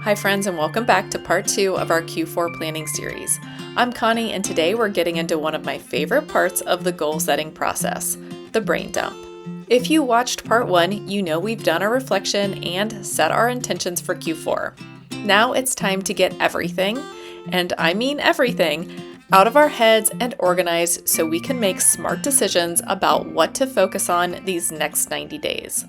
Hi friends, and welcome back to part 2 of our Q4 planning series. I'm Connie, and today we're getting into one of my favorite parts of the goal setting process, the brain dump. If you watched part 1, you know we've done our reflection and set our intentions for Q4. Now it's time to get everything, and I mean everything, out of our heads and organized so we can make smart decisions about what to focus on these next 90 days.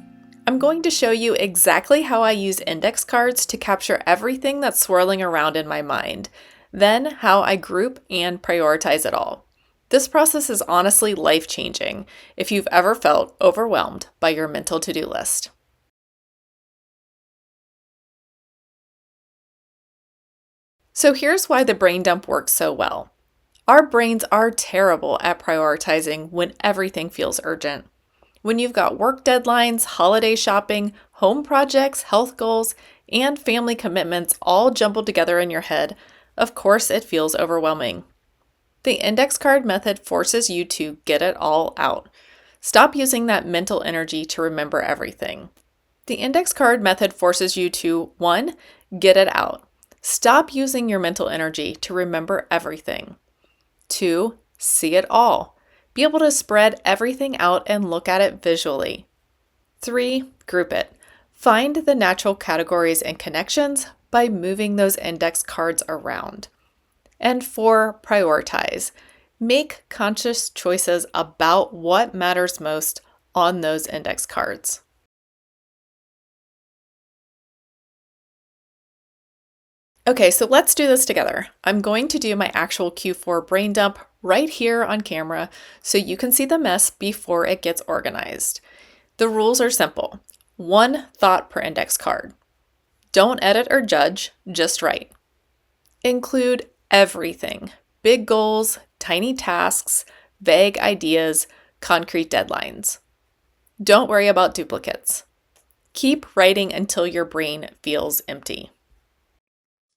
I'm going to show you exactly how I use index cards to capture everything that's swirling around in my mind, then how I group and prioritize it all. This process is honestly life-changing if you've ever felt overwhelmed by your mental to-do list. So here's why the brain dump works so well. Our brains are terrible at prioritizing when everything feels urgent. When you've got work deadlines, holiday shopping, home projects, health goals, and family commitments all jumbled together in your head, of course it feels overwhelming. The index card method forces you to get it all out. Stop using that mental energy to remember everything. The index card method forces you to 1. Get it out. Stop using your mental energy to remember everything. 2. See it all. Be able to spread everything out and look at it visually. 3. Group it. Find the natural categories and connections by moving those index cards around. And 4. Prioritize. Make conscious choices about what matters most on those index cards. Okay, so let's do this together. I'm going to do my actual Q4 brain dump right here on camera so you can see the mess before it gets organized. The rules are simple. 1 thought per index card. Don't edit or judge, just write. Include everything. Big goals, tiny tasks, vague ideas, concrete deadlines. Don't worry about duplicates. Keep writing until your brain feels empty.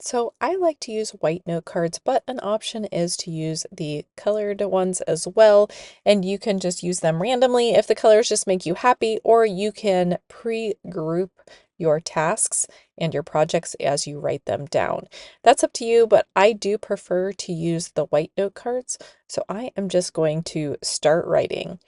So I like to use white note cards, but an option is to use the colored ones as well. And you can just use them randomly if the colors just make you happy, or you can pre-group your tasks and your projects as you write them down. That's up to you, but I do prefer to use the white note cards. So I am just going to start writing.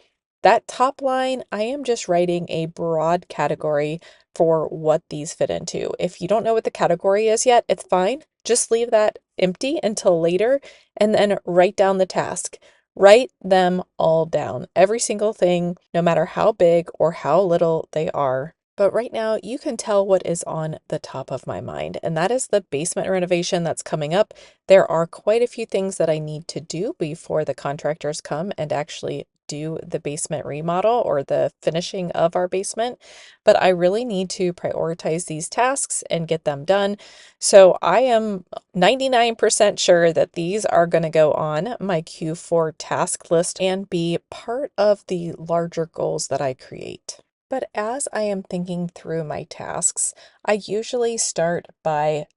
That top line, I am just writing a broad category for what these fit into. If you don't know what the category is yet, it's fine. Just leave that empty until later and then write down the task. Write them all down, every single thing, no matter how big or how little they are. But right now, you can tell what is on the top of my mind, and that is the basement renovation that's coming up. There are quite a few things that I need to do before the contractors come and actually do the basement remodel or the finishing of our basement, but I really need to prioritize these tasks and get them done. So I am 99% sure that these are going to go on my Q4 task list and be part of the larger goals that I create. But as I am thinking through my tasks, I usually start by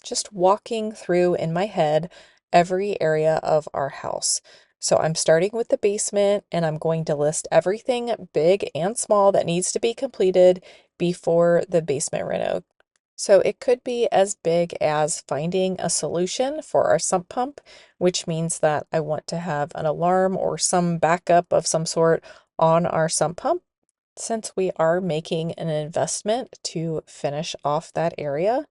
just walking through in my head every area of our house. So I'm starting with the basement and I'm going to list everything big and small that needs to be completed before the basement reno. So it could be as big as finding a solution for our sump pump, which means that I want to have an alarm or some backup of some sort on our sump pump, since we are making an investment to finish off that area.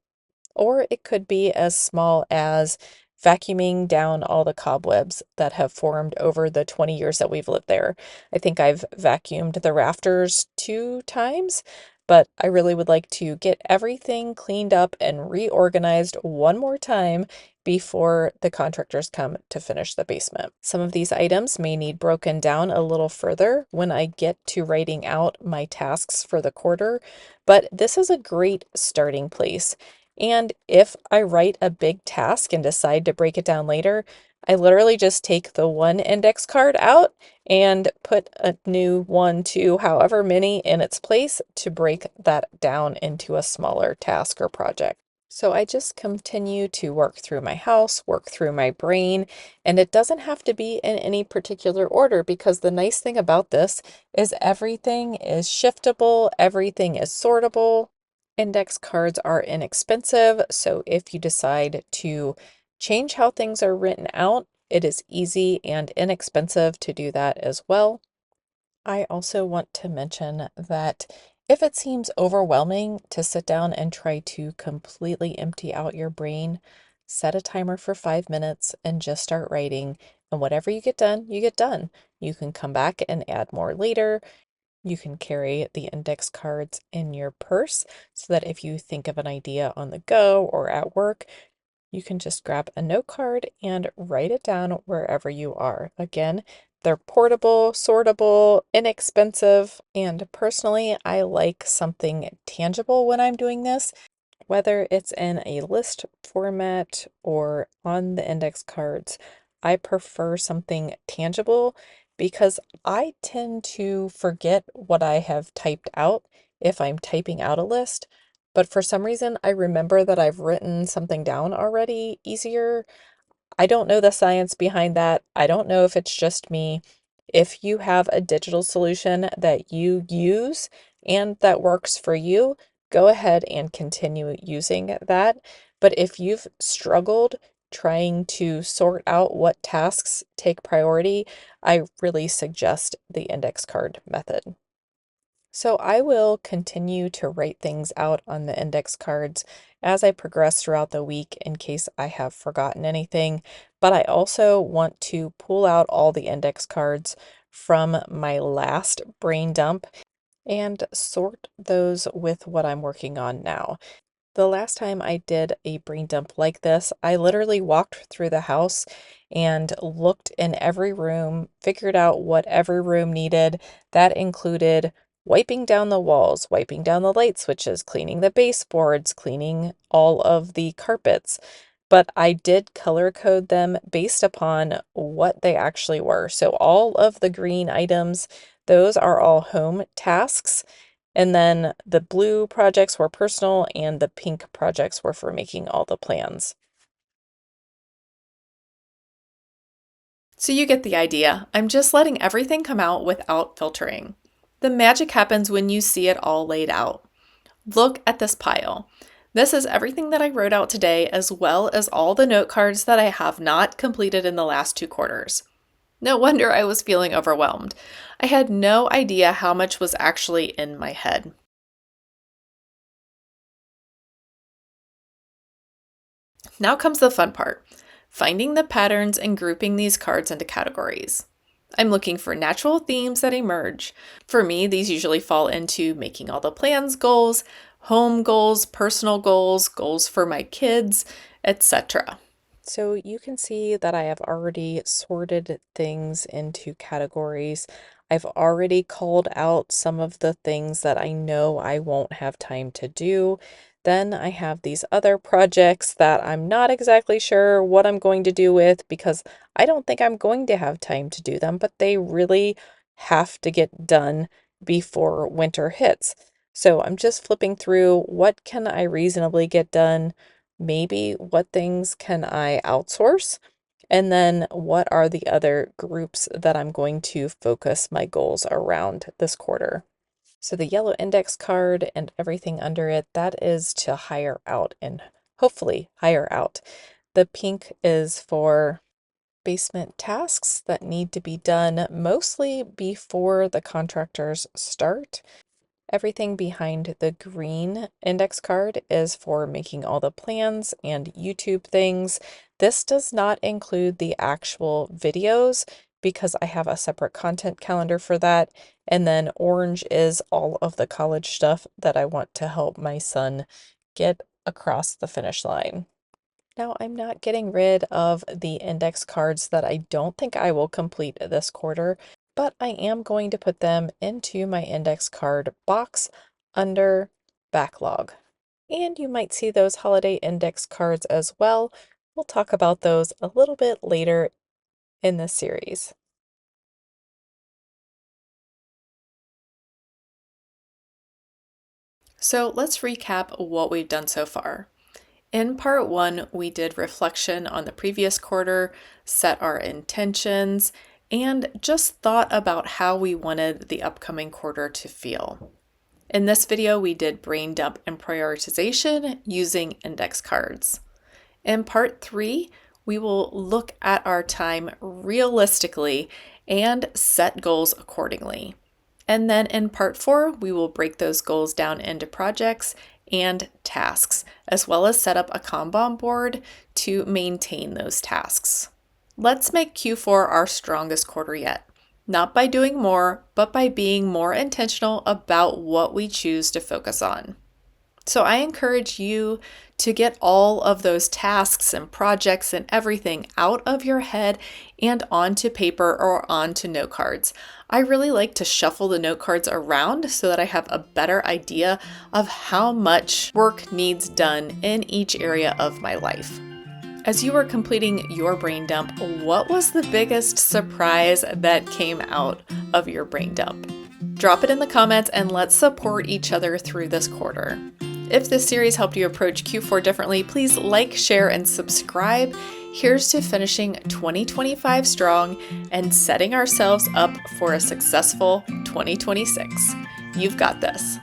Or it could be as small as vacuuming down all the cobwebs that have formed over the 20 years that we've lived there. I think I've vacuumed the rafters 2 times, but I really would like to get everything cleaned up and reorganized one more time before the contractors come to finish the basement. Some of these items may need broken down a little further when I get to writing out my tasks for the quarter, but this is a great starting place. And if I write a big task and decide to break it down later, I literally just take the one index card out and put a new 1, 2, however many in its place to break that down into a smaller task or project. So I just continue to work through my house, work through my brain, and it doesn't have to be in any particular order, because the nice thing about this is everything is shiftable, everything is sortable, Index cards are inexpensive, so if you decide to change how things are written out, it is easy and inexpensive to do that as well. I also want to mention that if it seems overwhelming to sit down and try to completely empty out your brain, set a timer for 5 minutes and just start writing. And whatever you get done, you get done. You can come back and add more later. You can carry the index cards in your purse so that if you think of an idea on the go or at work, you can just grab a note card and write it down wherever you are. Again, they're portable, sortable, inexpensive, and personally, I like something tangible when I'm doing this, whether it's in a list format or on the index cards. I prefer something tangible because I tend to forget what I have typed out if I'm typing out a list. But for some reason, I remember that I've written something down already easier. I don't know the science behind that. I don't know if it's just me. If you have a digital solution that you use and that works for you, go ahead and continue using that. But if you've struggled trying to sort out what tasks take priority, I really suggest the index card method. So I will continue to write things out on the index cards as I progress throughout the week in case I have forgotten anything. But I also want to pull out all the index cards from my last brain dump and sort those with what I'm working on now. The last time I did a brain dump like this, I literally walked through the house and looked in every room, figured out what every room needed. That included wiping down the walls, wiping down the light switches, cleaning the baseboards, cleaning all of the carpets. But I did color code them based upon what they actually were. So all of the green items, those are all home tasks. And then the blue projects were personal and the pink projects were for making all the plans. So you get the idea. I'm just letting everything come out without filtering. The magic happens when you see it all laid out. Look at this pile. This is everything that I wrote out today, as well as all the note cards that I have not completed in the last 2 quarters. No wonder I was feeling overwhelmed. I had no idea how much was actually in my head. Now comes the fun part, finding the patterns and grouping these cards into categories. I'm looking for natural themes that emerge. For me, these usually fall into making all the plans goals, home goals, personal goals, goals for my kids, etc. So you can see that I have already sorted things into categories. I've already called out some of the things that I know I won't have time to do. Then I have these other projects that I'm not exactly sure what I'm going to do with because I don't think I'm going to have time to do them, but they really have to get done before winter hits. So I'm just flipping through what can I reasonably get done, maybe what things can I outsource, and then what are the other groups that I'm going to focus my goals around this quarter. So the yellow index card and everything under it, that is to hire out and hopefully hire out. The pink is for basement tasks that need to be done mostly before the contractors start. Everything behind the green index card is for making all the plans and YouTube things. This does not include the actual videos because I have a separate content calendar for that. And then orange is all of the college stuff that I want to help my son get across the finish line. Now, I'm not getting rid of the index cards that I don't think I will complete this quarter, but I am going to put them into my index card box under backlog. And you might see those holiday index cards as well. We'll talk about those a little bit later in this series. So let's recap what we've done so far. In part one, we did reflection on the previous quarter, set our intentions, and just thought about how we wanted the upcoming quarter to feel. In this video, we did brain dump and prioritization using index cards. In part 3, we will look at our time realistically and set goals accordingly. And then in part 4, we will break those goals down into projects and tasks, as well as set up a Kanban board to maintain those tasks. Let's make Q4 our strongest quarter yet. Not by doing more, but by being more intentional about what we choose to focus on. So I encourage you to get all of those tasks and projects and everything out of your head and onto paper or onto note cards. I really like to shuffle the note cards around so that I have a better idea of how much work needs done in each area of my life. As you were completing your brain dump, what was the biggest surprise that came out of your brain dump? Drop it in the comments and let's support each other through this quarter. If this series helped you approach Q4 differently, please like, share, and subscribe. Here's to finishing 2025 strong and setting ourselves up for a successful 2026. You've got this.